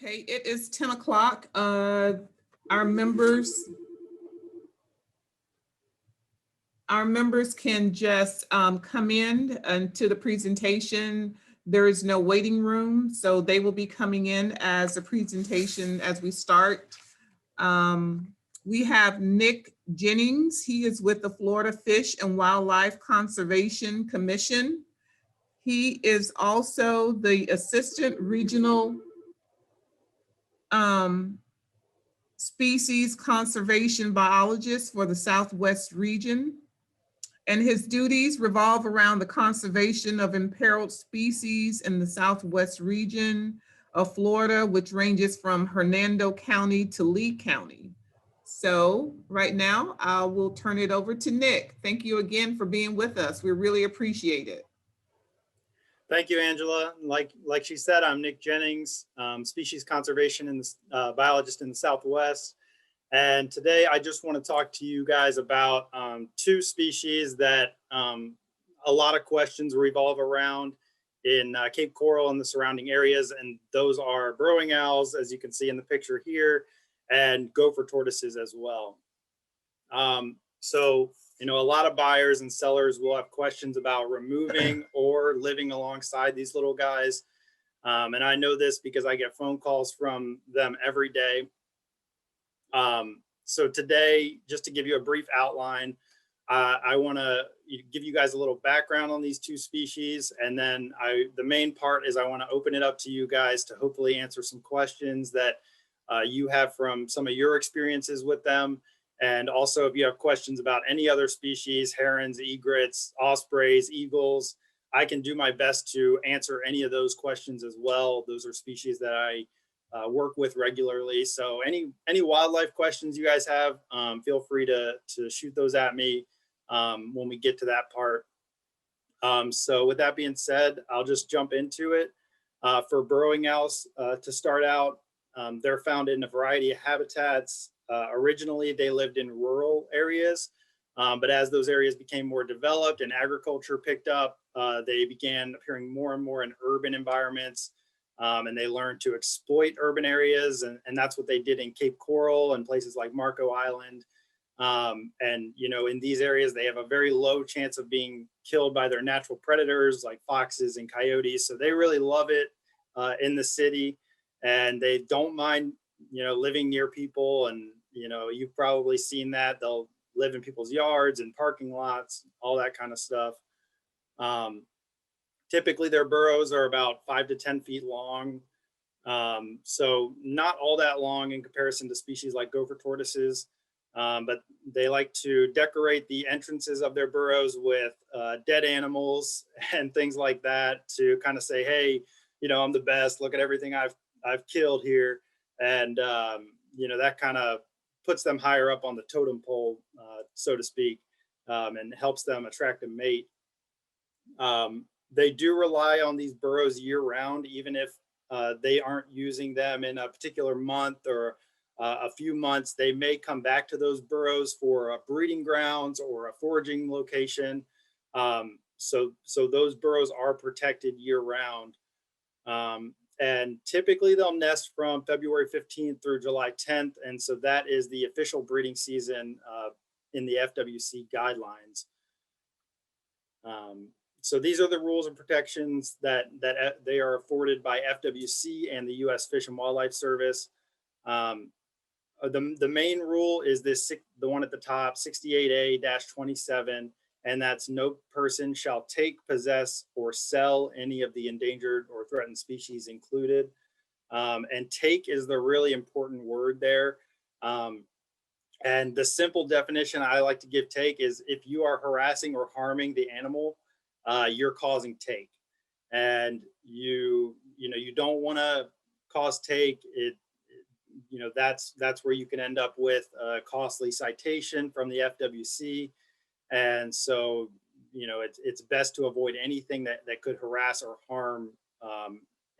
Okay, it is 10 o'clock. Our members can just come in to the presentation. There is no waiting room, so they will be coming in as a presentation as we start. We have Nick Jennings. He is with the Florida Fish and Wildlife Conservation Commission. He is also the Assistant Regional Species Conservation Biologist for the Southwest region. And his duties revolve around the conservation of imperiled species in the Southwest region of Florida, which ranges from Hernando County to Lee County. So right now, I will turn it over to Nick. Thank you again for being with us. We really appreciate it. Thank you, Angela. Like she said, I'm Nick Jennings, species conservation and biologist in the Southwest. And today I just want to talk to you guys about two species that a lot of questions revolve around in Cape Coral and the surrounding areas. And those are burrowing owls, as you can see in the picture here, and gopher tortoises as well. So, you know, a lot of buyers and sellers will have questions about removing or living alongside these little guys. And I know this because I get phone calls from them every day. So today, just to give you a brief outline, I want to give you guys a little background on these two species. And then the main part is I want to open it up to you guys to hopefully answer some questions that you have from some of your experiences with them. And also, if you have questions about any other species, herons, egrets, ospreys, eagles, I can do my best to answer any of those questions as well. Those are species that I work with regularly. So any wildlife questions you guys have, feel free to shoot those at me when we get to that part. So with that being said, I'll just jump into it. For burrowing owls, to start out, they're found in a variety of habitats. Originally, they lived in rural areas, but as those areas became more developed and agriculture picked up, they began appearing more and more in urban environments, and they learned to exploit urban areas, and that's what they did in Cape Coral and places like Marco Island. And, you know, in these areas, they have a very low chance of being killed by their natural predators like foxes and coyotes, so they really love it in the city, and they don't mind, you know, living near people. And, you know, you've probably seen that. They'll live in people's yards and parking lots, all that kind of stuff. Typically their burrows are about 5 to 10 feet long. So not all that long in comparison to species like gopher tortoises. But they like to decorate the entrances of their burrows with dead animals and things like that to kind of say, hey, you know, I'm the best. Look at everything I've killed here. And, you know, that kind of puts them higher up on the totem pole, so to speak, and helps them attract a mate. They do rely on these burrows year round, even if they aren't using them in a particular month or a few months. They may come back to those burrows for breeding grounds or a foraging location. So those burrows are protected year round. And typically they'll nest from February 15th through July 10th. And so that is the official breeding season in the FWC guidelines. So these are the rules and protections that they are afforded by FWC and the U.S. Fish and Wildlife Service. The main rule is this, the one at the top, 68A-27, and that's no person shall take, possess, or sell any of the endangered or threatened species included. And take is the really important word there. And the simple definition I like to give take is if you are harassing or harming the animal, you're causing take. And you don't want to cause take. You know, that's where you can end up with a costly citation from the FWC. And so, you know, it's best to avoid anything that could harass or harm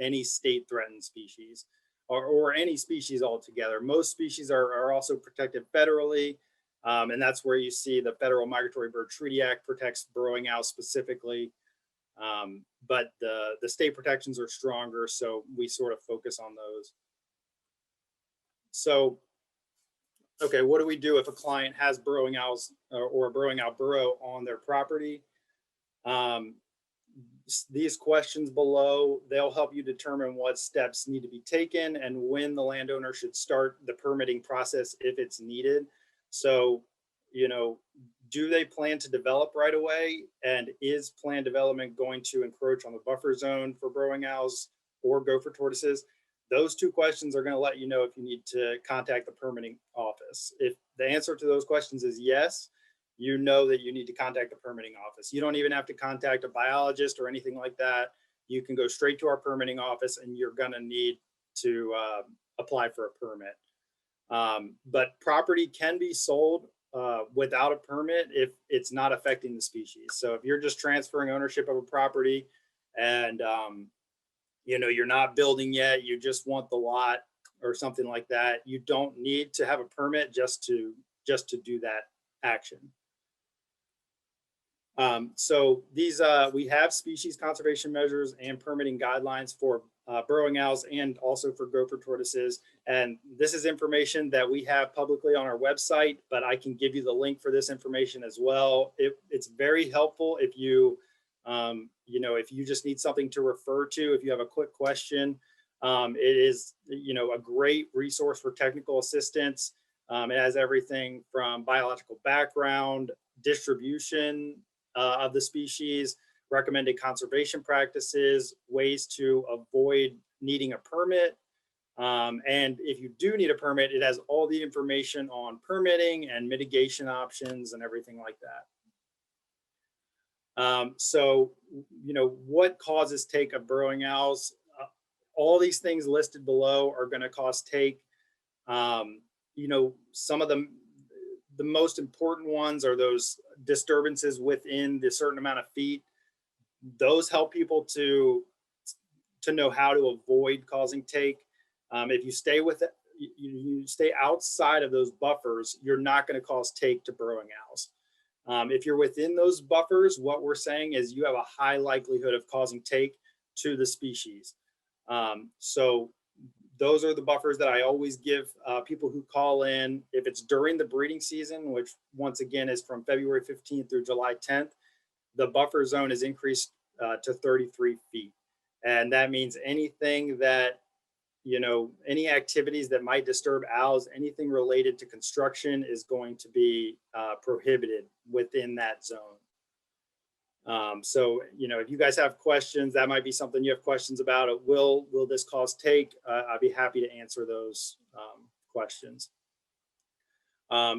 any state threatened species or any species altogether. Most species are also protected federally. And that's where you see the Federal Migratory Bird Treaty Act protects burrowing owls specifically. But the state protections are stronger, so we sort of focus on those. So, okay, what do we do if a client has burrowing owls or a burrowing owl burrow on their property? These questions below, they'll help you determine what steps need to be taken and when the landowner should start the permitting process if it's needed. So, you know, do they plan to develop right away? And is planned development going to encroach on the buffer zone for burrowing owls or gopher tortoises? Those two questions are going to let you know if you need to contact the permitting office. If the answer to those questions is yes, you know that you need to contact the permitting office. You don't even have to contact a biologist or anything like that. You can go straight to our permitting office and you're going to need to apply for a permit. But property can be sold without a permit if it's not affecting the species. So if you're just transferring ownership of a property and you know, you're not building yet, you just want the lot or something like that, you don't need to have a permit just to do that action. So these, we have species conservation measures and permitting guidelines for burrowing owls and also for gopher tortoises. And this is information that we have publicly on our website, but I can give you the link for this information as well. It's very helpful if you, you know, if you just need something to refer to, if you have a quick question. It is, you know, a great resource for technical assistance. It has everything from biological background, distribution of the species, recommended conservation practices, ways to avoid needing a permit. And if you do need a permit, it has all the information on permitting and mitigation options and everything like that. So, you know, what causes take of burrowing owls? All these things listed below are going to cause take. You know, some of them, the most important ones are those disturbances within the certain amount of feet. Those help people to know how to avoid causing take. If you stay with it, you stay outside of those buffers, you're not going to cause take to burrowing owls. If you're within those buffers, what we're saying is you have a high likelihood of causing take to the species. So those are the buffers that I always give people who call in. If it's during the breeding season, which once again is from February 15th through July 10th, the buffer zone is increased to 33 feet. And that means anything that, you know, any activities that might disturb owls, anything related to construction is going to be prohibited within that zone. So, you know, if you guys have questions, that might be something you have questions about. Will this cause take? I'd be happy to answer those questions.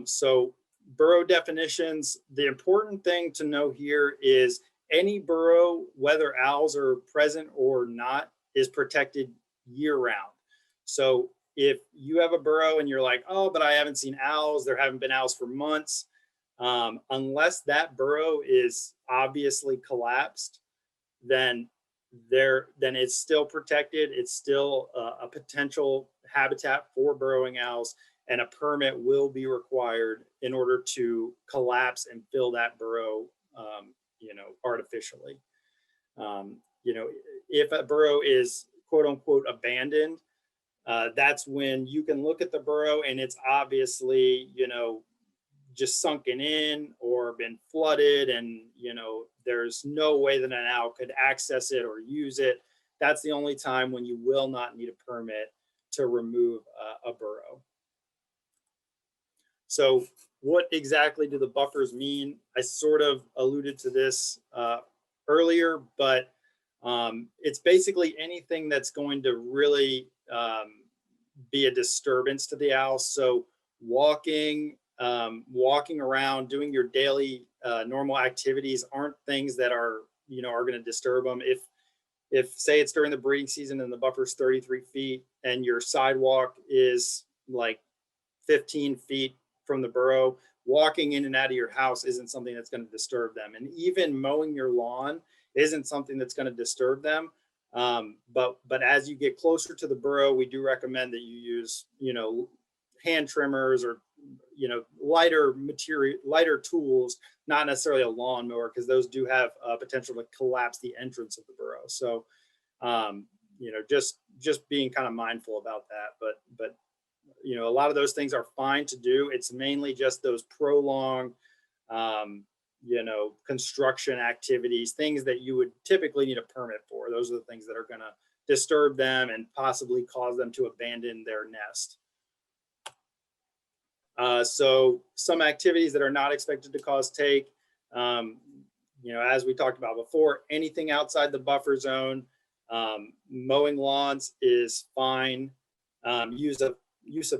So burrow definitions, the important thing to know here is any burrow, whether owls are present or not, is protected year round. So if you have a burrow and you're like, oh, but I haven't seen owls, there haven't been owls for months, unless that burrow is obviously collapsed, then it's still protected. It's still a potential habitat for burrowing owls, and a permit will be required in order to collapse and fill that burrow, you know, artificially. You know, if a burrow is quote unquote abandoned, that's when you can look at the burrow and it's obviously, you know, just sunken in or been flooded, and you know there's no way that an owl could access it or use it. That's the only time when you will not need a permit to remove a burrow. So what exactly do the buffers mean? I sort of alluded to this earlier, but it's basically anything that's going to really be a disturbance to the owl. So walking around, doing your daily normal activities aren't things that are, you know, are going to disturb them. If say it's during the breeding season and the buffer's 33 feet and your sidewalk is like 15 feet from the burrow, walking in and out of your house isn't something that's going to disturb them. And even mowing your lawn isn't something that's going to disturb them. But as you get closer to the burrow, we do recommend that you use, you know, hand trimmers or, you know, lighter tools, not necessarily a lawnmower, because those do have potential to collapse the entrance of the burrow. So, you know, just being kind of mindful about that. But you know, a lot of those things are fine to do. It's mainly just those prolonged, you know, construction activities, things that you would typically need a permit for. Those are the things that are going to disturb them and possibly cause them to abandon their nest. So some activities that are not expected to cause take, you know, as we talked about before, anything outside the buffer zone, mowing lawns is fine. Use of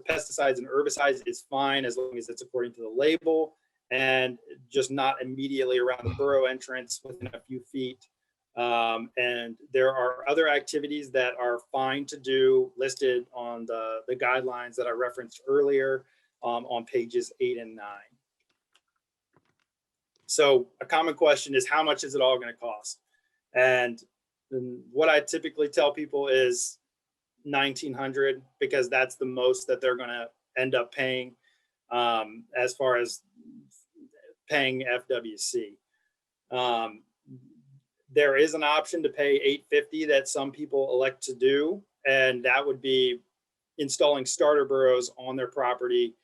pesticides and herbicides is fine as long as it's according to the label and just not immediately around the burrow entrance within a few feet. And there are other activities that are fine to do listed on the guidelines that I referenced earlier on pages 8 and 9. So a common question is, how much is it all going to cost? And what I typically tell people is $1,900, because that's the most that they're going to end up paying as far as paying FWC. There is an option to pay $850 that some people elect to do, and that would be installing starter burrows on their property.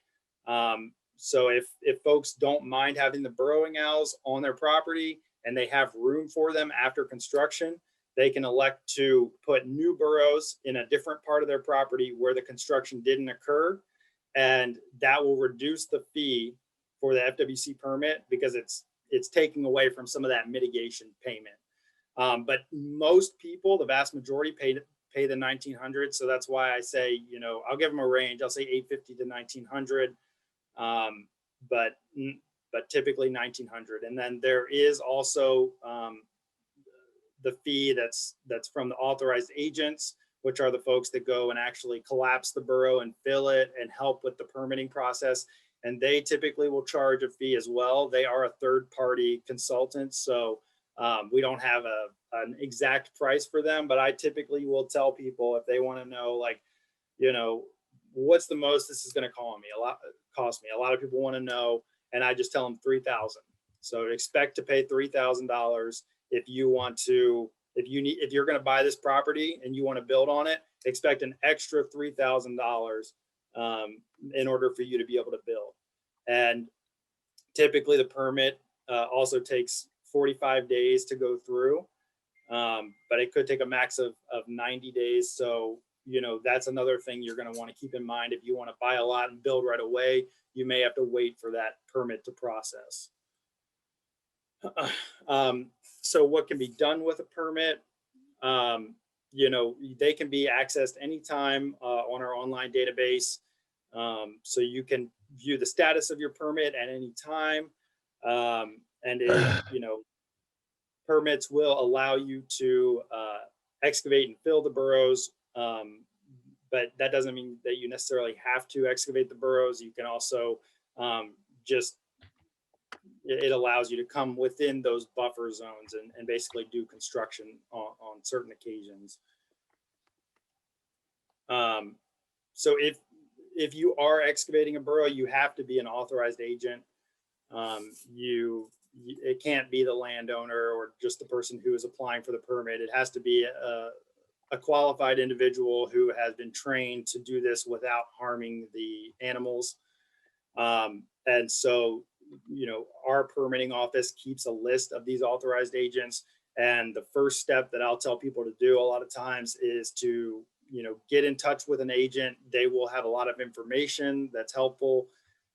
So if folks don't mind having the burrowing owls on their property and they have room for them after construction, they can elect to put new burrows in a different part of their property where the construction didn't occur. And that will reduce the fee for the FWC permit because it's taking away from some of that mitigation payment. But most people, the vast majority, pay the $1,900. So that's why I say, you know, I'll give them a range. I'll say $850 to $1,900. But typically $1,900. And then there is also the fee that's from the authorized agents, which are the folks that go and actually collapse the burrow and fill it and help with the permitting process. And they typically will charge a fee as well. They are a third-party consultant, so we don't have an exact price for them, but I typically will tell people if they want to know, like, you know, what's the most this is going to cost me. A lot of people want to know, and I just tell them $3,000. So expect to pay $3,000 if you want to. If you're going to buy this property and you want to build on it, expect an extra $3,000 in order for you to be able to build. And typically the permit also takes 45 days to go through, but it could take a max of 90 days. So, you know, that's another thing you're going to want to keep in mind. If you want to buy a lot and build right away, you may have to wait for that permit to process. So what can be done with a permit? You know, they can be accessed anytime on our online database. So you can view the status of your permit at any time. And you know, permits will allow you to excavate and fill the burrows. But that doesn't mean that you necessarily have to excavate the burrows. You can also it allows you to come within those buffer zones and basically do construction on certain occasions. So if you are excavating a burrow, you have to be an authorized agent. It can't be the landowner or just the person who is applying for the permit. It has to be a qualified individual who has been trained to do this without harming the animals. And so, you know, our permitting office keeps a list of these authorized agents. And the first step that I'll tell people to do a lot of times is to, you know, get in touch with an agent. They will have a lot of information that's helpful.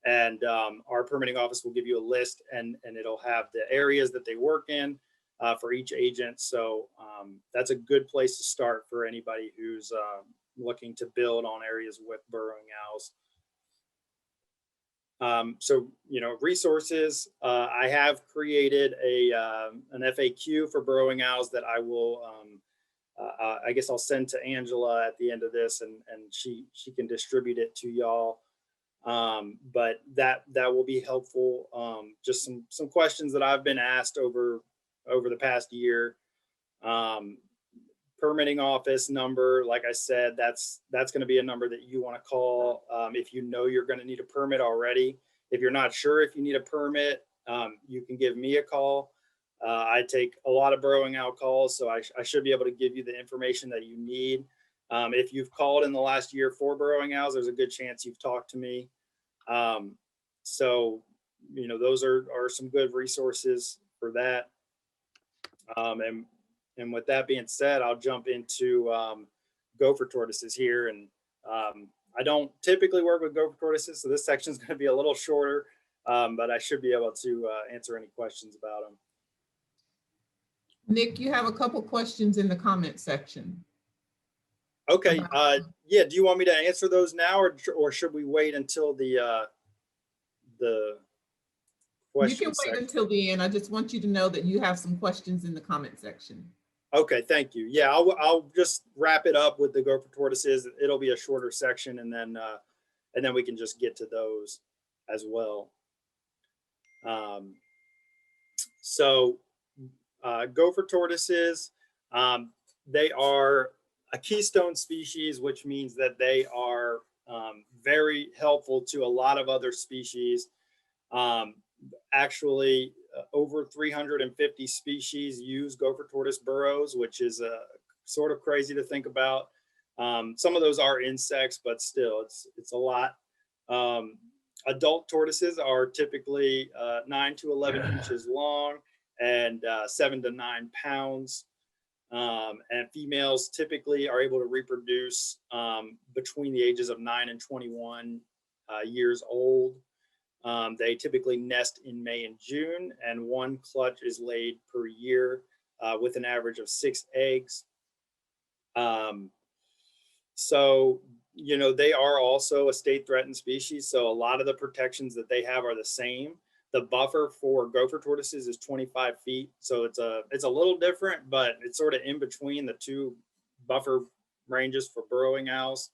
And our permitting office will give you a list, and it'll have the areas that they work in for each agent. So that's a good place to start for anybody who's looking to build on areas with burrowing owls. So, you know, resources, I have created an FAQ for burrowing owls that I will, I guess I'll send to Angela at the end of this, and she can distribute it to y'all. But that will be helpful. Just some questions that I've been asked over the past year. Permitting office number, like I said, that's going to be a number that you want to call if you know you're going to need a permit already. If you're not sure if you need a permit, you can give me a call. I take a lot of burrowing owl calls, so I should be able to give you the information that you need. If you've called in the last year for burrowing owls, there's a good chance you've talked to me. So, those are some good resources for that. And with that being said, I'll jump into gopher tortoises here. And I don't typically work with gopher tortoises, so this section is going to be a little shorter, but I should be able to answer any questions about them. Nick, you have a couple questions in the comment section. Okay. Yeah. Do you want me to answer those now, or should we wait until the question You can wait until the end. I just want you to know that you have some questions in the comment section. Okay, thank you. Yeah, I'll just wrap it up with the gopher tortoises. It'll be a shorter section, and then we can just get to those as well. So gopher tortoises, they are a keystone species, which means that they are very helpful to a lot of other species. Actually, over 350 species use gopher tortoise burrows, which is sort of crazy to think about. Some of those are insects, but still, it's a lot. Adult tortoises are typically 9 to 11 inches long and 7 to 9 pounds. And females typically are able to reproduce between the ages of 9 and 21 years old. They typically nest in May and June, and one clutch is laid per year with an average of 6 eggs. So, they are also a state threatened species. So a lot of the protections that they have are the same. The buffer for gopher tortoises is 25 feet. So it's a little different, but it's sort of in between the two buffer ranges for burrowing owls.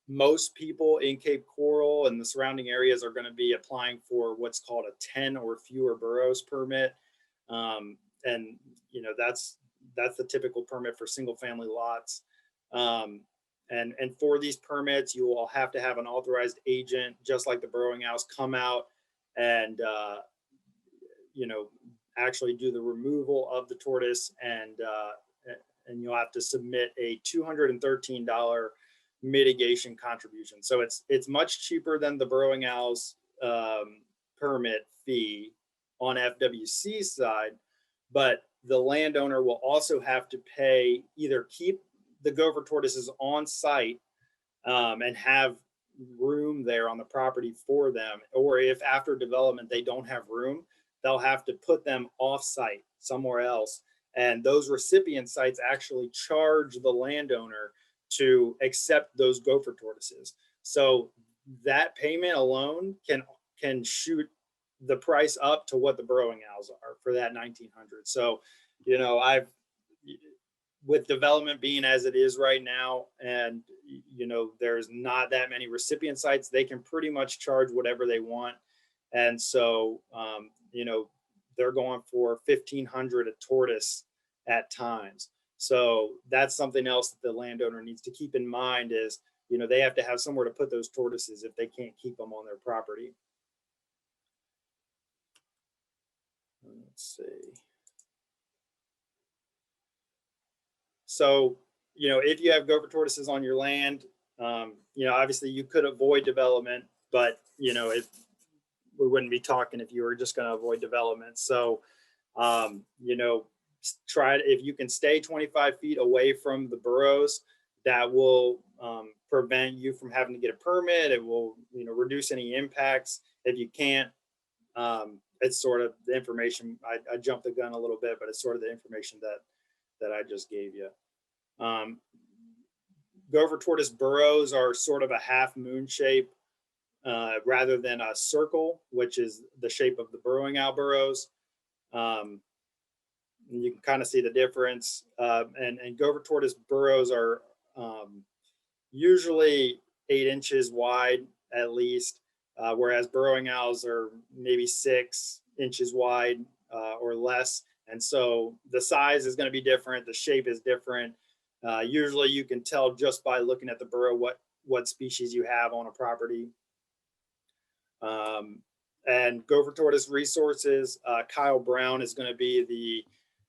Most people in Cape Coral and the surrounding areas are going to be applying for what's called a 10 or fewer burrows permit. And that's the typical permit for single family lots. And for these permits, you will have to have an authorized agent, just like the burrowing owls, come out and actually do the removal of the tortoise, and you'll have to submit a $213 mitigation contribution. So it's much cheaper than the burrowing owls permit fee on FWC's side, but the landowner will also have to pay, either keep the gopher tortoises on site and have room there on the property for them, or if after development they don't have room, they'll have to put them off site somewhere else. And those recipient sites actually charge the landowner to accept those gopher tortoises. So that payment alone can shoot the price up to what the burrowing owls are for that 1900. So, with development being as it is right now, and there's not that many recipient sites, they can pretty much charge whatever they want. And so they're going for $1,500 a tortoise at times. So that's something else that the landowner needs to keep in mind is, they have to have somewhere to put those tortoises if they can't keep them on their property. Let's see. So, if you have gopher tortoises on your land, obviously you could avoid development, but, we wouldn't be talking if you were just going to avoid development. So, if you can stay 25 feet away from the burrows, that will prevent you from having to get a permit. It will, reduce any impacts. If you can't, it's sort of the information. I jumped the gun a little bit, but it's sort of the information that I just gave you. Gopher tortoise burrows are sort of a half moon shape rather than a circle, which is the shape of the burrowing owl burrows. You can kind of see the difference. And gopher tortoise burrows are usually 8 inches wide at least, whereas burrowing owls are maybe 6 inches wide or less. And so the size is going to be different. The shape is different. Usually you can tell just by looking at the burrow what species you have on a property. And gopher tortoise resources, Kyle Brown is going to be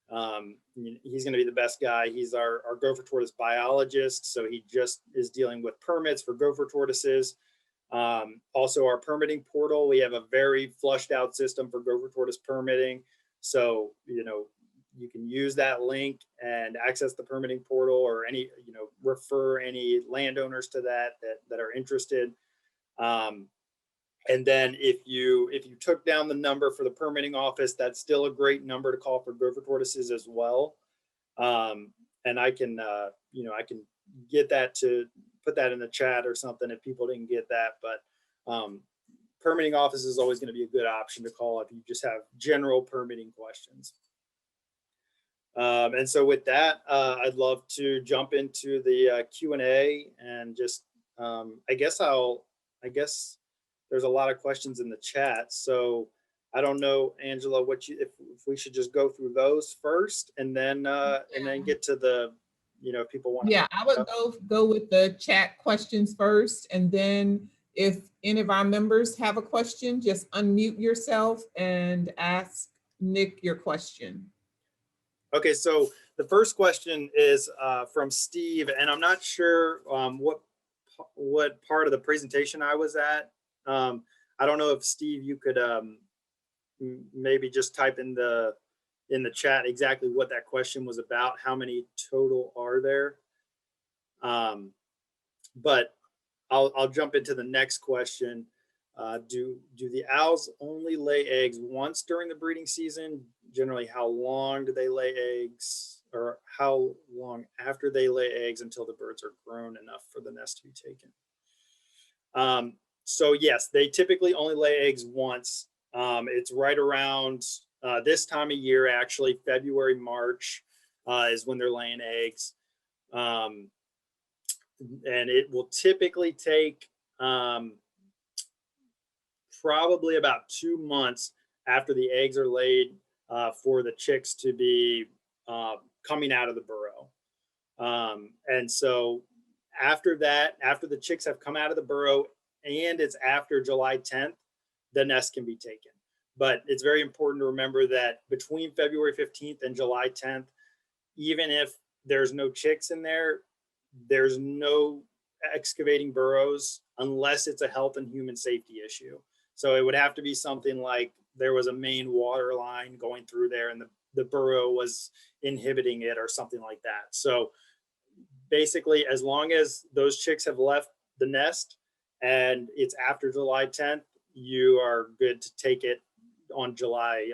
He's going to be the best guy. He's our gopher tortoise biologist. So he just is dealing with permits for gopher tortoises. Also our permitting portal, we have a very flushed out system for gopher tortoise permitting. So, you can use that link and access the permitting portal, or refer any landowners to that are interested. And then if you took down the number for the permitting office, that's still a great number to call for gopher tortoises as well. And I can get that to put that in the chat or something if people didn't get that. But permitting office is always going to be a good option to call if you just have general permitting questions. And so with that, I'd love to jump into the Q&A and just, I guess there's a lot of questions in the chat. So I don't know, Angela, if we should just go through those first and then get to the, if people want to. Yeah, I would go with the chat questions first, and then if any of our members have a question, just unmute yourself and ask Nick your question. Okay, so the first question is from Steve, and I'm not sure what part of the presentation I was at. I don't know if Steve, you could maybe just type in the chat exactly what that question was about. How many total are there? But I'll jump into the next question. Do the owls only lay eggs once during the breeding season? Generally, how long do they lay eggs, or how long after they lay eggs until the birds are grown enough for the nest to be taken? So yes, they typically only lay eggs once. It's right around this time of year, actually, February, March is when they're laying eggs. And it will typically take probably about 2 months after the eggs are laid for the chicks to be coming out of the burrow. And so after that, after the chicks have come out of the burrow, and it's after July 10th, the nest can be taken. But it's very important to remember that between February 15th and July 10th, even if there's no chicks in there, there's no excavating burrows unless it's a health and human safety issue. So it would have to be something like there was a main water line going through there and the burrow was inhibiting it or something like that. So basically, as long as those chicks have left the nest and it's after July 10th, you are good to take it on July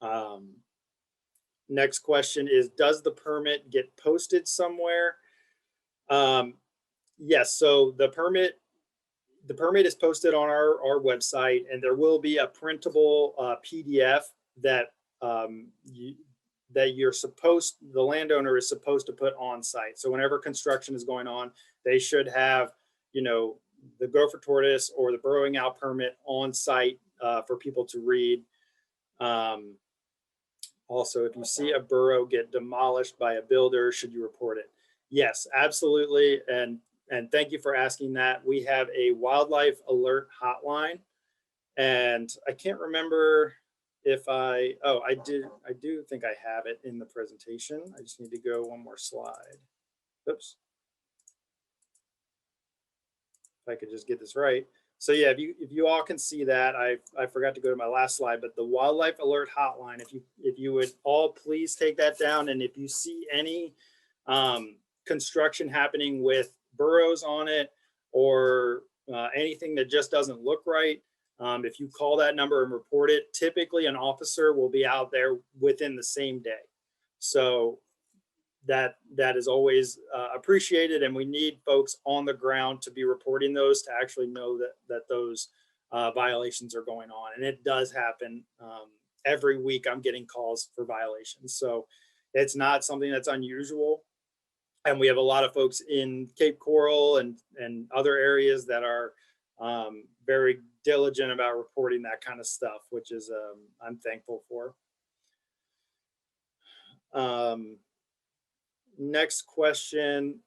11th. Next question is, does the permit get posted somewhere? Yes, so the permit is posted on our website, and there will be a printable PDF that the landowner is supposed to put on site. So whenever construction is going on, they should have, the gopher tortoise or the burrowing owl permit on site for people to read. Also, if you see a burrow get demolished by a builder, should you report it? Yes, absolutely. And thank you for asking that. We have a wildlife alert hotline, and I can't remember if I do think I have it in the presentation. I just need to go one more slide. Oops. If I could just get this right. So yeah, if you all can see that, I forgot to go to my last slide, but the wildlife alert hotline, if you would all please take that down, and if you see any construction happening with burrows on it or anything that just doesn't look right, if you call that number and report it, typically an officer will be out there within the same day. So that is always appreciated, and we need folks on the ground to be reporting those to actually know that those violations are going on. And it does happen every week. I'm getting calls for violations, so it's not something that's unusual. And we have a lot of folks in Cape Coral and other areas that are very diligent about reporting that kind of stuff, which is I'm thankful for. Next question,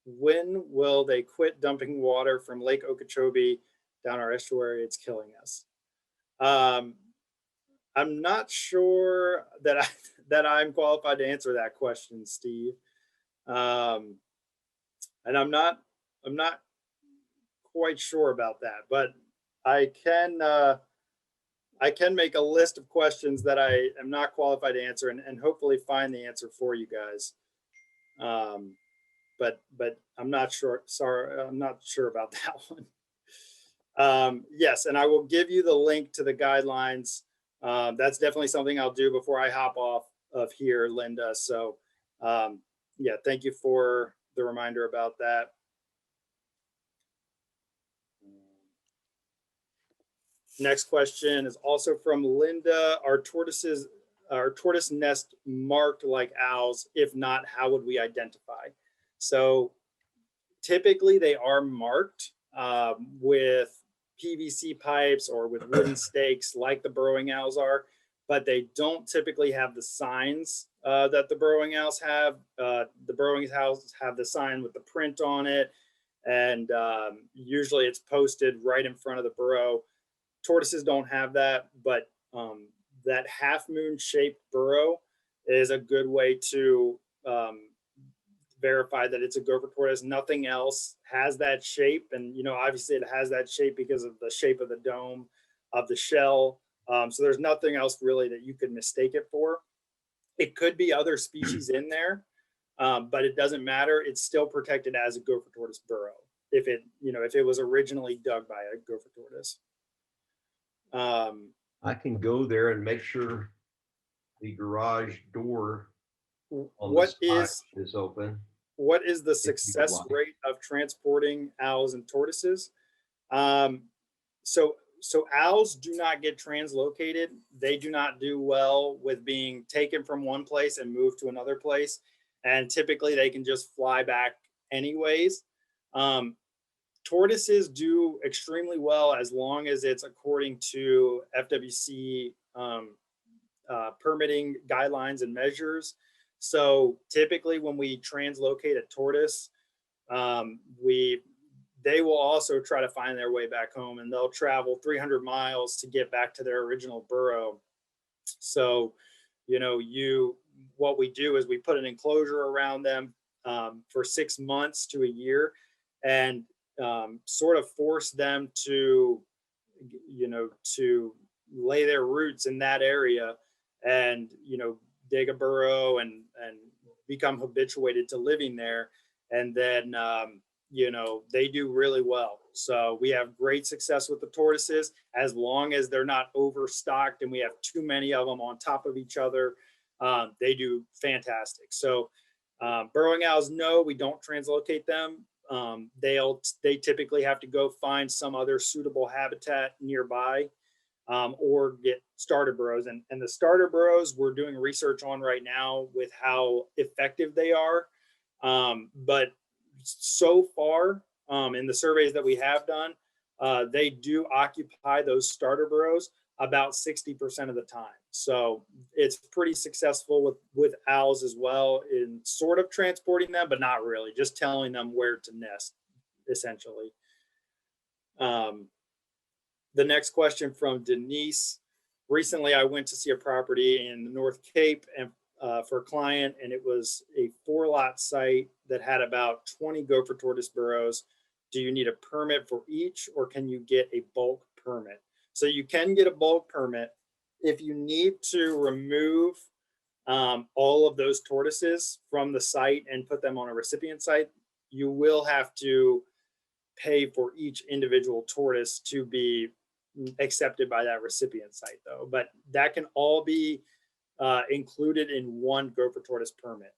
when will they quit dumping water from Lake Okeechobee down our estuary? It's killing us. I'm not sure that that I'm qualified to answer that question, Steve. Um, and I'm not quite sure about that, but I can I can make a list of questions that I am not qualified to answer, and hopefully find the answer for you guys. Um, but I'm not sure. Sorry, I'm not sure about that one. Yes, and I will give you the link to the guidelines. That's definitely something I'll do before I hop off of here, Linda. So um, yeah, thank you for the reminder about that. Next question is also from Linda. Are tortoise nest marked like owls? If not, how would we identify? So typically they are marked with PVC pipes or with wooden stakes like the burrowing owls are, but they don't typically have the signs that the burrowing owls have. The burrowing owls have the sign with the print on it, and usually it's posted right in front of the burrow. Tortoises don't have that, but that half moon shaped burrow is a good way to verify that it's a gopher tortoise. Nothing else has that shape. And, you know, obviously it has that shape because of the shape of the dome of the shell. So there's nothing else really that you could mistake it for. It could be other species in there, but it doesn't matter. It's still protected as a gopher tortoise burrow if it, you know, if it was originally dug by a gopher tortoise. I can go there and make sure the garage door on What the side is open. What is the success rate of transporting owls and tortoises? So owls do not get translocated. They do not do well with being taken from one place and moved to another place. And typically they can just fly back anyways. Tortoises do extremely well as long as it's according to FWC permitting guidelines and measures. So typically when we translocate a tortoise, they will also try to find their way back home, and they'll travel 300 miles to get back to their original burrow. So, you know, what we do is we put an enclosure around them for 6 months to a year, and sort of force them to, you know, to lay their roots in that area and, you know, dig a burrow and become habituated to living there. And then, you know, they do really well. So we have great success with the tortoises as long as they're not overstocked and we have too many of them on top of each other. They do fantastic. So burrowing owls, no, we don't translocate them. They typically have to go find some other suitable habitat nearby, or get starter burrows. And the starter burrows we're doing research on right now with how effective they are. But so far, in the surveys that we have done, they do occupy those starter burrows about 60% of the time. So it's pretty successful with owls as well in sort of transporting them, but not really, just telling them where to nest, essentially. The next question from Denise. Recently, I went to see a property in the North Cape and for a client, and it was a 4-lot site that had about 20 gopher tortoise burrows. Do you need a permit for each, or can you get a bulk permit? So you can get a bulk permit. If you need to remove all of those tortoises from the site and put them on a recipient site, you will have to pay for each individual tortoise to be accepted by that recipient site, though. But that can all be included in one gopher tortoise permit.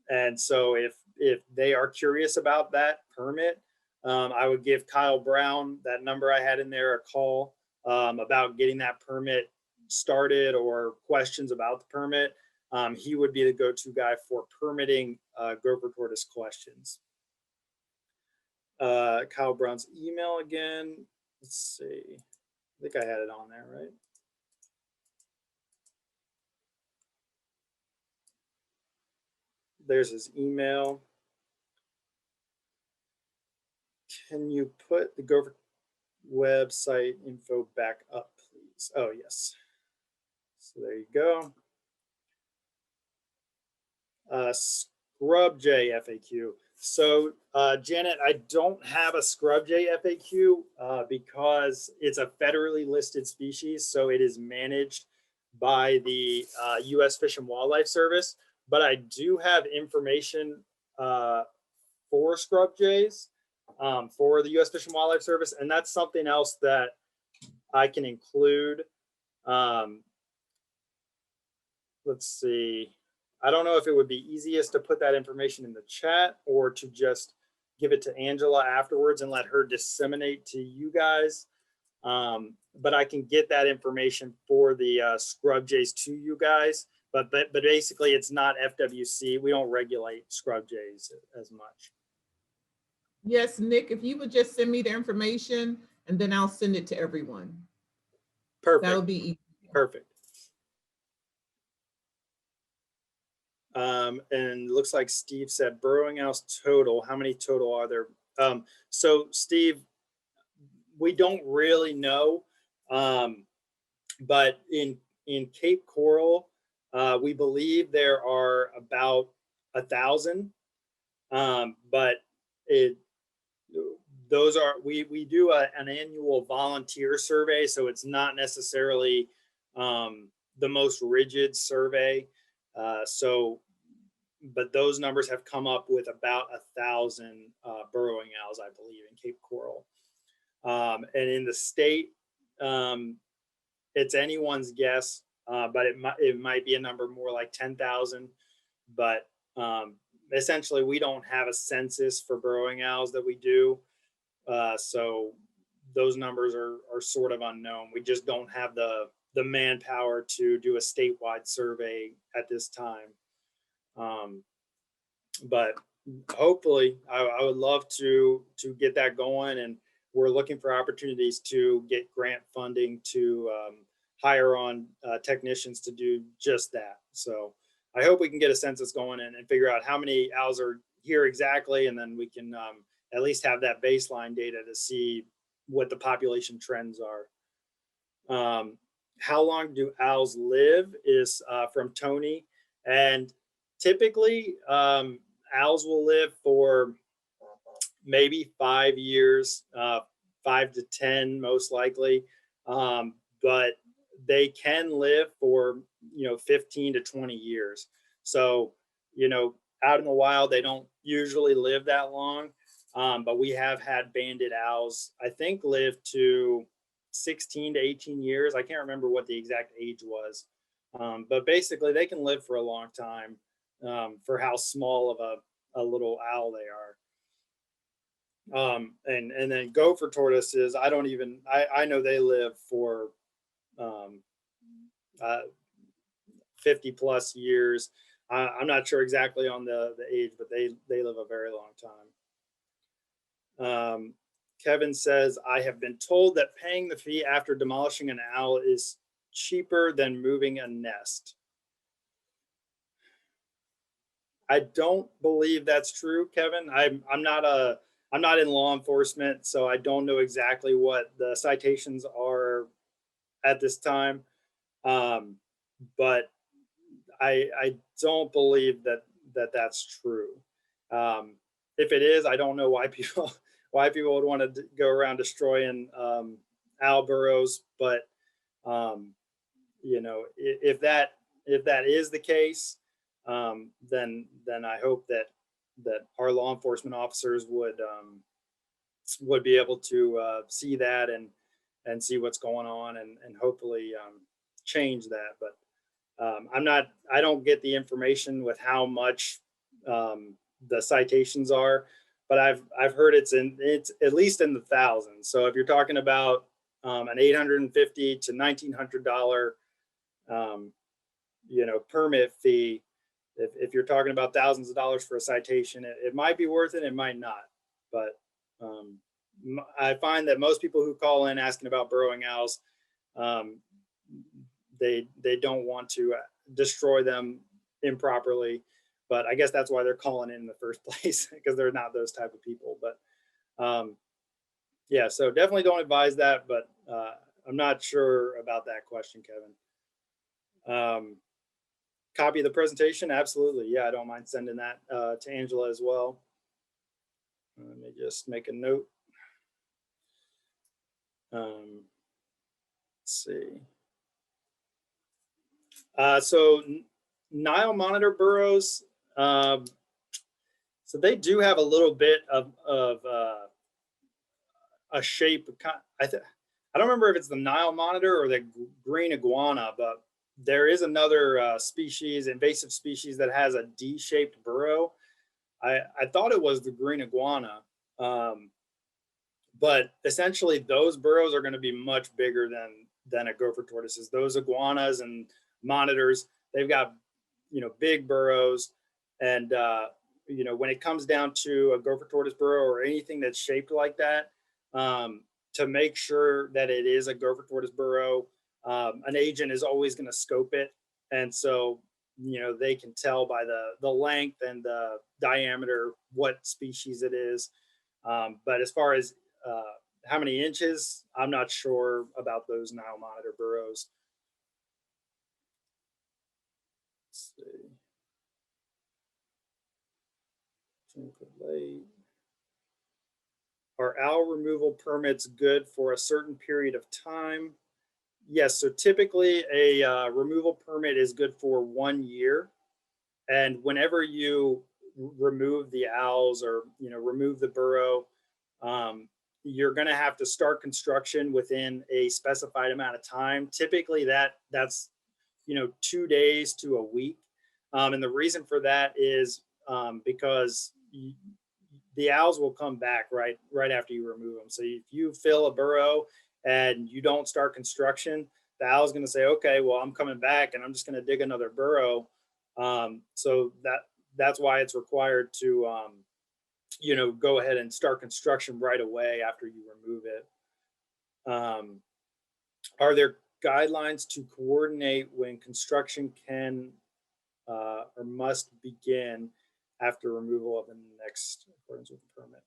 And so if they are curious about that permit, I would give Kyle Brown, that number I had in there, a call about getting that permit started or questions about the permit. He would be the go-to guy for permitting gopher tortoise questions. Kyle Brown's email again. Let's see. I think I had it on there, right? There's his email. Can you put the Gopher website info back up, please? these. Oh, yes. So there you go. Scrub jay FAQ. So Janet, I don't have a scrub jay FAQ because it's a federally listed species. So it is managed by the US Fish and Wildlife Service. But I do have information for scrub jays for the US Fish and Wildlife Service. And that's something else that I can include. Let's see. I don't know if it would be easiest to put that information in the chat or to just give it to Angela afterwards and let her disseminate to you guys. But I can get that information for the scrub jays to you guys. But basically, it's not FWC. We don't regulate scrub jays as much. Yes, Nick, if you would just send me the information and then I'll send it to everyone. Perfect. That would be easy. Perfect. And looks like Steve said burrowing owls total. How many total are there? So Steve, we don't really know, but in Cape Coral, we believe there are about 1,000. But those are we do an annual volunteer survey, so it's not necessarily the most rigid survey. But those numbers have come up with about 1,000 burrowing owls, I believe, in Cape Coral. And in the state, it's anyone's guess, but it might be a number more like 10,000. But essentially, we don't have a census for burrowing owls that we do. So those numbers are sort of unknown. We just don't have the manpower to do a statewide survey at this time. But hopefully I would love to get that going, and we're looking for opportunities to get grant funding to hire on technicians to do just that. So I hope we can get a census going and figure out how many owls are here exactly, and then we can at least have that baseline data to see what the population trends are. How long do owls live is from Tony, and typically owls will live for maybe 5 years, 5 to 10 most likely, but they can live for 15 to 20 years. So out in the wild they don't usually live that long, but we have had banded owls I think live to 16 to 18 years. I can't remember what the exact age was, but basically they can live for a long time for how small of a little owl they are. And then gopher tortoises, I know they live for 50 plus years. I'm not sure exactly on the age, but they live a very long time. Kevin says, I have been told that paying the fee after demolishing an owl is cheaper than moving a nest. I don't believe that's true, Kevin. I'm not in law enforcement, so I don't know exactly what the citations are at this time. But I don't believe that's true. If it is, I don't know why people would want to go around destroying owl burrows. But if that is the case, then I hope that our law enforcement officers would be able to see that and see what's going on and hopefully change that. But I don't get the information with how much the citations are, but I've heard it's at least in the thousands. So if you're talking about an $850 to $1,900 permit fee, if you're talking about thousands of dollars for a citation, it might be worth it, it might not. But I find that most people who call in asking about burrowing owls, they don't want to destroy them improperly. But I guess that's why they're calling in the first place, because they're not those type of people. But yeah, so definitely don't advise that. But I'm not sure about that question, Kevin. Copy of the presentation? Absolutely. Yeah, I don't mind sending that to Angela as well. Let me just make a note. Let's see. So Nile monitor burrows, so they do have a little bit of a shape. I don't remember if it's the Nile monitor or the green iguana, but there is another species, invasive species, that has a D-shaped burrow. I thought it was the green iguana, but essentially those burrows are going to be much bigger than a gopher tortoises. Those iguanas and monitors, they've got, you know, big burrows, and you know, when it comes down to a gopher tortoise burrow or anything that's shaped like that, to make sure that it is a gopher tortoise burrow, an agent is always going to scope it, and so, you know, they can tell by the length and the diameter what species it is. But as far as how many inches, I'm not sure about those Nile monitor burrows. Let's see. Are owl removal permits good for a certain period of time? Yes, so typically a removal permit is good for 1 year. And whenever you remove the owls, or, you know, remove the burrow, you're going to have to start construction within a specified amount of time. Typically that's, you know, 2 days to a week. And the reason for that is because the owls will come back right after you remove them. So if you fill a burrow and you don't start construction, the owl's going to say, okay, well, I'm coming back and I'm just going to dig another burrow. So that's why it's required to, you know, go ahead and start construction right away after you remove it. Are there guidelines to coordinate when construction can or must begin after removal of the next accordance with the permit?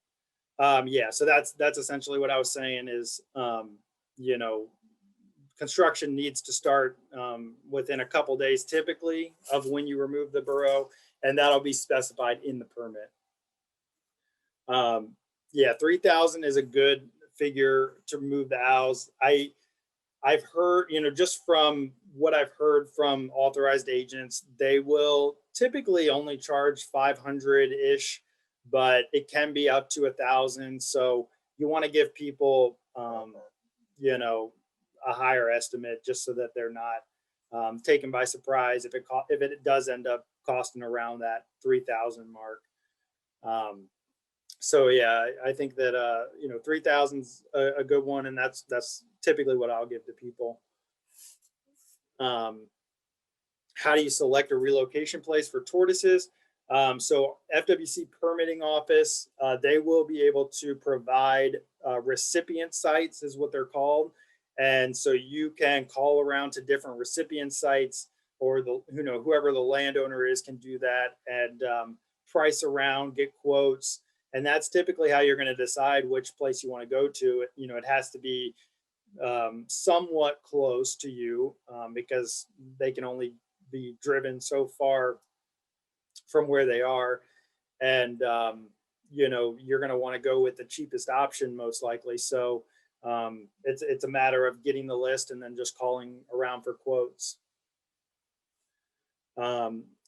Yeah, so that's essentially what I was saying is, you know, construction needs to start within a couple days typically of when you remove the burrow, and that'll be specified in the permit. Yeah, 3,000 is a good figure to remove the owls. I've heard, you know, just from what I've heard from authorized agents, they will typically only charge 500-ish, but it can be up to 1,000. So you want to give people, you know, a higher estimate, just so that they're not taken by surprise if it does end up costing around that 3,000 mark. So yeah, I think that you know, 3,000's a good one, and that's typically what I'll give to people. How do you select a relocation place for tortoises? So FWC permitting office, they will be able to provide recipient sites, is what they're called. And so you can call around to different recipient sites, or whoever the landowner is can do that, and price around, get quotes. And that's typically how you're going to decide which place you want to go to. You know, it has to be somewhat close to you, because they can only be driven so far from where they are. And, you know, you're going to want to go with the cheapest option most likely. So it's a matter of getting the list and then just calling around for quotes.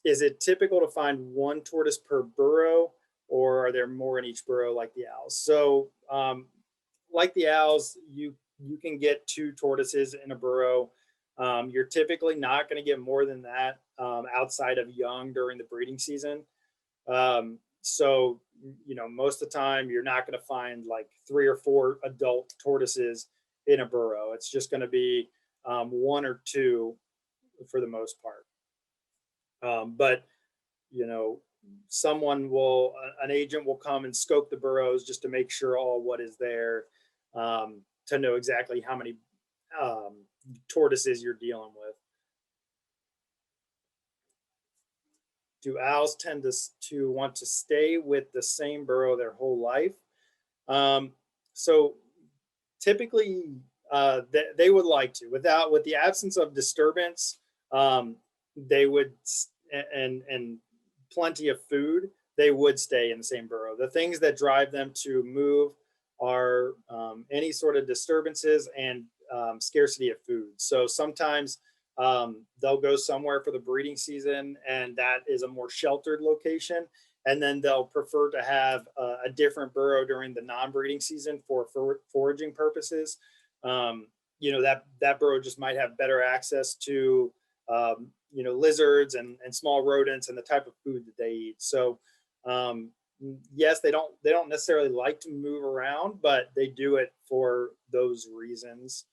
Is it typical to find one tortoise per burrow, or are there more in each burrow like the owls? So like the owls, you can get 2 tortoises in a burrow. You're typically not going to get more than that outside of young during the breeding season. So, you know, most of the time you're not going to find like 3 or 4 adult tortoises in a burrow. It's just going to be 1 or 2 for the most part. But, you know, an agent will come and scope the burrows just to make sure all what is there, to know exactly how many tortoises you're dealing with. Do owls tend to want to stay with the same burrow their whole life? So typically they would like to. With the absence of disturbance, they would, and plenty of food, they would stay in the same burrow. The things that drive them to move are any sort of disturbances and scarcity of food. So sometimes they'll go somewhere for the breeding season, and that is a more sheltered location. And then they'll prefer to have a different burrow during the non-breeding season for foraging purposes. You know, that burrow just might have better access to, you know, lizards and small rodents and the type of food that they eat. So yes, they don't necessarily like to move around, but they do it for those reasons.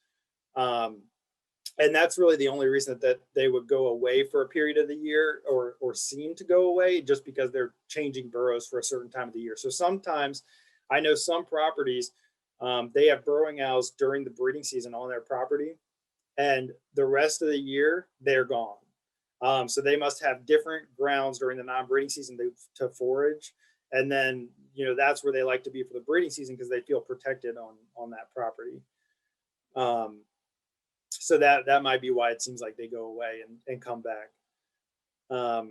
And that's really the only reason that they would go away for a period of the year, or seem to go away, just because they're changing burrows for a certain time of the year. So sometimes I know some properties, they have burrowing owls during the breeding season on their property, and the rest of the year they're gone. So they must have different grounds during the non-breeding season to forage. And then, you know, that's where they like to be for the breeding season, because they feel protected on that property. So that might be why it seems like they go away and come back. Are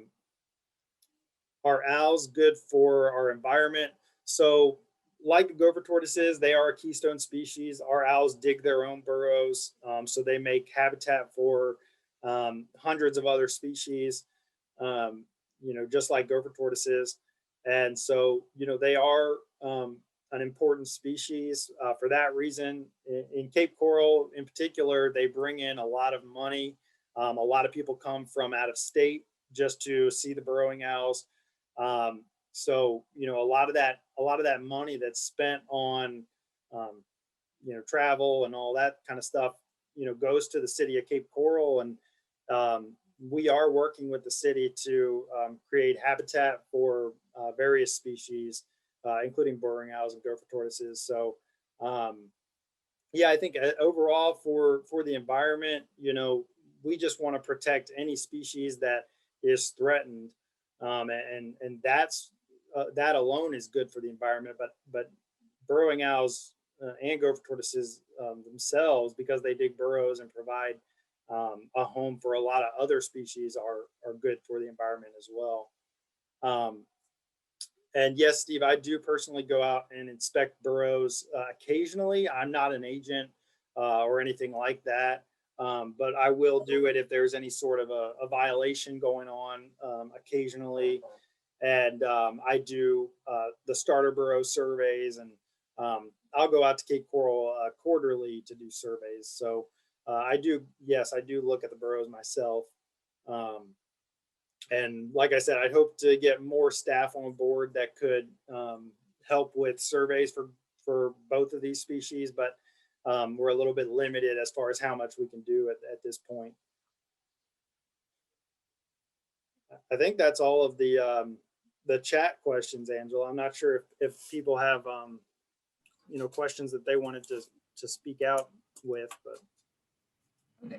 owls good for our environment? So like gopher tortoises, they are a keystone species. Our owls dig their own burrows. So they make habitat for hundreds of other species, you know, just like gopher tortoises. And so, you know, they are an important species for that reason. In Cape Coral in particular, they bring in a lot of money. A lot of people come from out of state just to see the burrowing owls. So, you know, a lot of that money that's spent on, you know, travel and all that kind of stuff, you know, goes to the city of Cape Coral. And we are working with the city to create habitat for various species, including burrowing owls and gopher tortoises. So, yeah, I think overall for the environment, you know, we just want to protect any species that is threatened, and that's that alone is good for the environment. But burrowing owls and gopher tortoises themselves, because they dig burrows and provide a home for a lot of other species, are good for the environment as well. And yes, Steve, I do personally go out and inspect burrows occasionally. I'm not an agent or anything like that, but I will do it if there's any sort of a violation going on occasionally. And I do the starter burrow surveys, and I'll go out to Cape Coral quarterly to do surveys. So I do look at the burrows myself. And like I said, I'd hope to get more staff on board that could help with surveys for both of these species, but we're a little bit limited as far as how much we can do at this point. I think that's all of the chat questions, Angela. I'm not sure if people have you know, questions that they wanted to speak out with, but.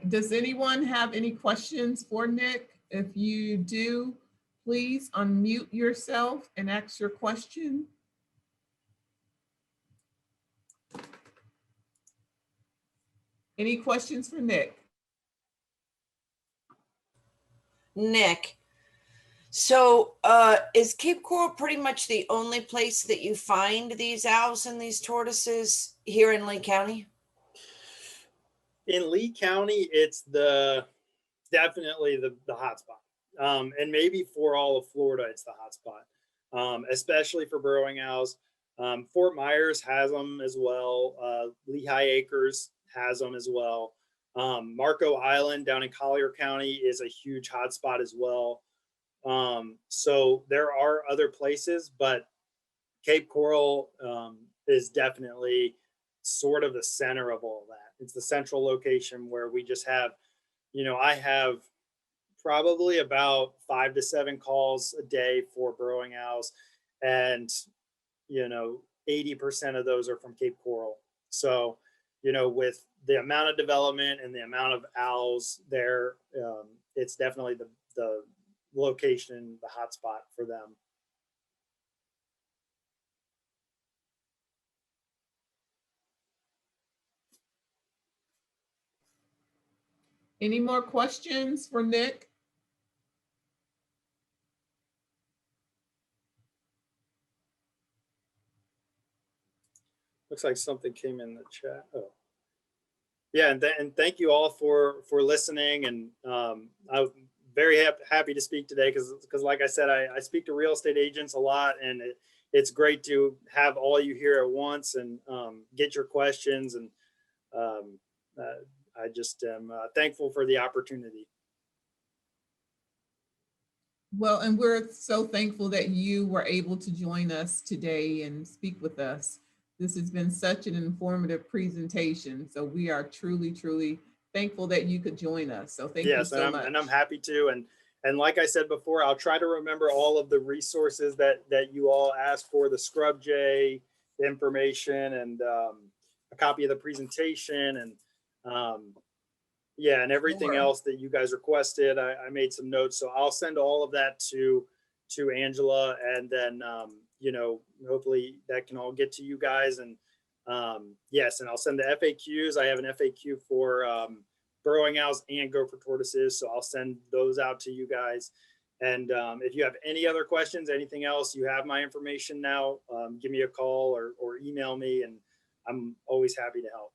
Does anyone have any questions for Nick? If you do, please unmute yourself and ask your question. Any questions for Nick? Nick, so is Cape Coral pretty much the only place that you find these owls and these tortoises here in Lee County? In Lee County, it's definitely the hotspot. And maybe for all of Florida, it's the hotspot, especially for burrowing owls. Fort Myers has them as well. Lehigh Acres has them as well. Marco Island down in Collier County is a huge hotspot as well. So there are other places, but Cape Coral is definitely sort of the center of all that. It's the central location where we just have, you know, I have probably about 5 to 7 calls a day for burrowing owls, and you know, 80% of those are from Cape Coral. So, you know, with the amount of development and the amount of owls there, it's definitely the location, the hotspot for them. Any more questions for Nick? Looks like something came in the chat. Oh. Yeah, and thank you all for listening. And I'm very happy to speak today because like I said, I speak to real estate agents a lot, and it's great to have all you here at once and get your questions. And I just am thankful for the opportunity. Well, and we're so thankful that you were able to join us today and speak with us. This has been such an informative presentation. So we are truly, truly thankful that you could join us. So thank you so much. And I'm happy to. And like I said before, I'll try to remember all of the resources that you all asked for, the scrub jay information, and a copy of the presentation, and yeah, and everything else that you guys requested. I made some notes, so I'll send all of that to Angela, and then you know, hopefully that can all get to you guys. And yes, and I'll send the FAQs. I have an FAQ for burrowing owls and gopher tortoises, so I'll send those out to you guys. And if you have any other questions, anything else, you have my information now. Give me a call or email me, and I'm always happy to help.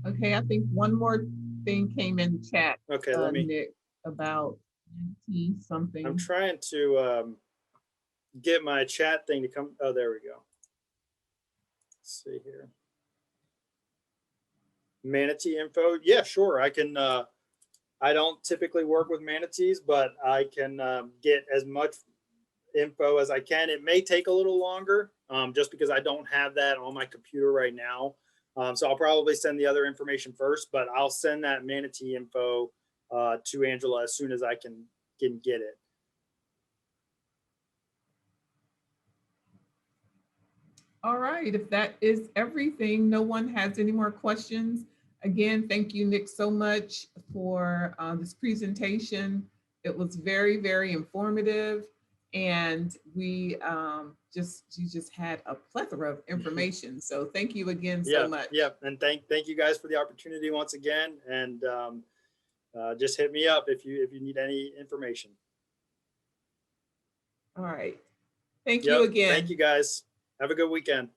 Okay, I think one more thing came in the chat. Okay, let me, Nick, about something. I'm trying to get my chat thing to come. Oh, there we go. Let's see here. Manatee info. Yeah, sure. I can. I don't typically work with manatees, but I can get as much info as I can. It may take a little longer just because I don't have that on my computer right now. So I'll probably send the other information first, but I'll send that manatee info to Angela as soon as I can get it. All right, if that is everything, no one has any more questions. Again, thank you, Nick, so much for this presentation. It was very, very informative, and we you just had a plethora of information. So thank you again so much. Yeah, and thank you guys for the opportunity once again, and just hit me up if you need any information. All right, thank you again. Thank you guys. Have a good weekend.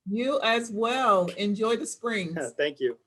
You as well. Enjoy the springs. Thank you.